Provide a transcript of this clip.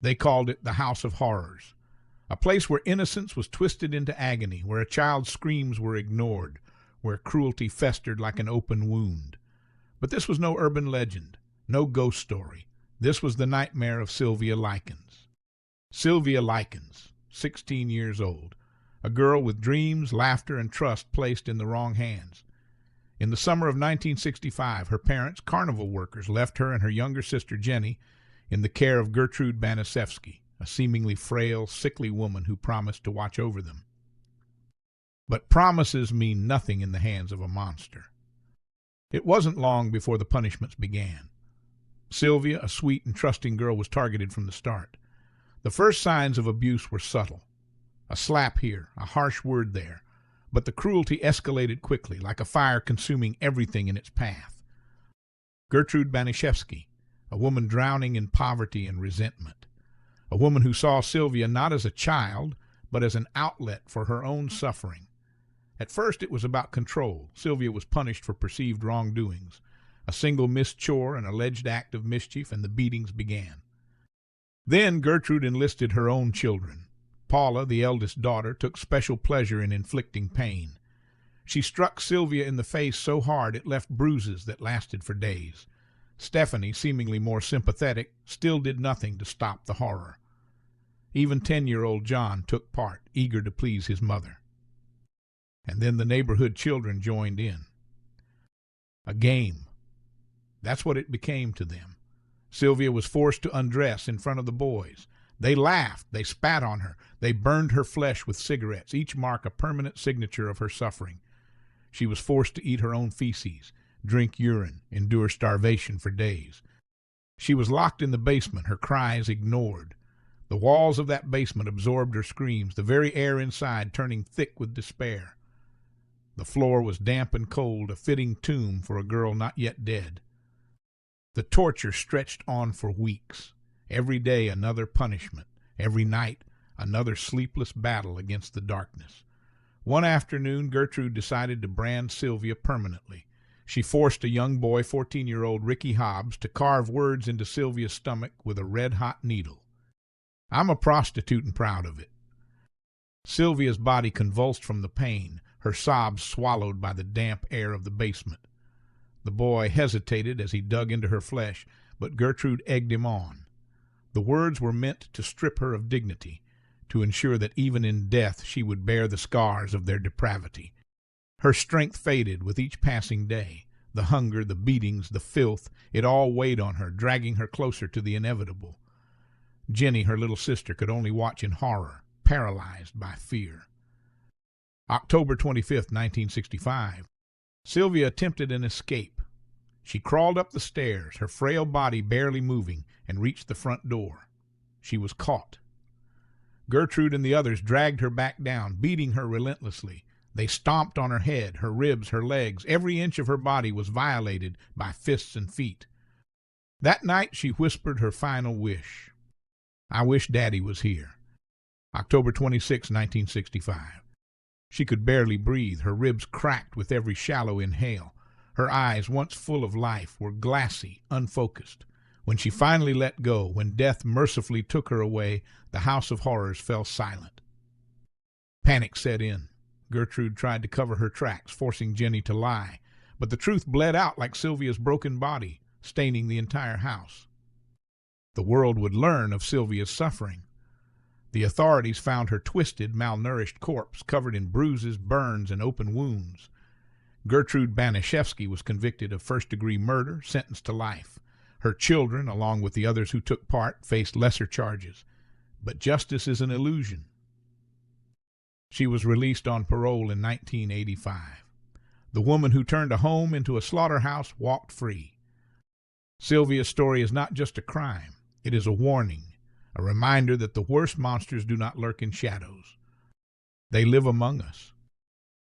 They called it the House of Horrors, a place where innocence was twisted into agony, where a child's screams were ignored, where cruelty festered like an open wound. But this was no urban legend, no ghost story. This was the nightmare of Sylvia Likens. Sylvia Likens, 16 years old, a girl with dreams, laughter, and trust placed in the wrong hands. In the summer of 1965, her parents, carnival workers, left her and her younger sister Jenny in the care of Gertrude Baniszewski, a seemingly frail, sickly woman who promised to watch over them. But promises mean nothing in the hands of a monster. It wasn't long before the punishments began. Sylvia, a sweet and trusting girl, was targeted from the start. The first signs of abuse were subtle. A slap here, a harsh word there, but the cruelty escalated quickly, like a fire consuming everything in its path. Gertrude Baniszewski, a woman drowning in poverty and resentment, a woman who saw Sylvia not as a child, but as an outlet for her own suffering. At first it was about control. Sylvia was punished for perceived wrongdoings. A single missed chore, an alleged act of mischief, and the beatings began. Then Gertrude enlisted her own children. Paula, the eldest daughter, took special pleasure in inflicting pain. She struck Sylvia in the face so hard it left bruises that lasted for days. Stephanie, seemingly more sympathetic, still did nothing to stop the horror. Even 10-year-old John took part, eager to please his mother. And then the neighborhood children joined in. A game. That's what it became to them. Sylvia was forced to undress in front of the boys. They laughed, they spat on her, they burned her flesh with cigarettes, each mark a permanent signature of her suffering. She was forced to eat her own feces, drink urine, endure starvation for days. She was locked in the basement, her cries ignored. The walls of that basement absorbed her screams, the very air inside turning thick with despair. The floor was damp and cold, a fitting tomb for a girl not yet dead. The torture stretched on for weeks. Every day another punishment, every night another sleepless battle against the darkness. One afternoon, Gertrude decided to brand Sylvia permanently. She forced a young boy, 14-year-old Ricky Hobbs, to carve words into Sylvia's stomach with a red-hot needle. I'm a prostitute and proud of it. Sylvia's body convulsed from the pain, her sobs swallowed by the damp air of the basement. The boy hesitated as he dug into her flesh, but Gertrude egged him on. The words were meant to strip her of dignity, to ensure that even in death she would bear the scars of their depravity. Her strength faded with each passing day. The hunger, the beatings, the filth, it all weighed on her, dragging her closer to the inevitable. Jenny, her little sister, could only watch in horror, paralyzed by fear. October 25th, 1965. Sylvia attempted an escape. She crawled up the stairs, her frail body barely moving, and reached the front door. She was caught. Gertrude and the others dragged her back down, beating her relentlessly. They stomped on her head, her ribs, her legs. Every inch of her body was violated by fists and feet. That night she whispered her final wish. I wish Daddy was here. October 26, 1965. She could barely breathe, her ribs cracked with every shallow inhale. Her eyes, once full of life, were glassy, unfocused. When she finally let go, when death mercifully took her away, the House of Horrors fell silent. Panic set in. Gertrude tried to cover her tracks, forcing Jenny to lie, but the truth bled out like Sylvia's broken body, staining the entire house. The world would learn of Sylvia's suffering. The authorities found her twisted, malnourished corpse covered in bruises, burns, and open wounds. Gertrude Baniszewski was convicted of first-degree murder, sentenced to life. Her children, along with the others who took part, faced lesser charges. But justice is an illusion. She was released on parole in 1985. The woman who turned a home into a slaughterhouse walked free. Sylvia's story is not just a crime. It is a warning, a reminder that the worst monsters do not lurk in shadows. They live among us,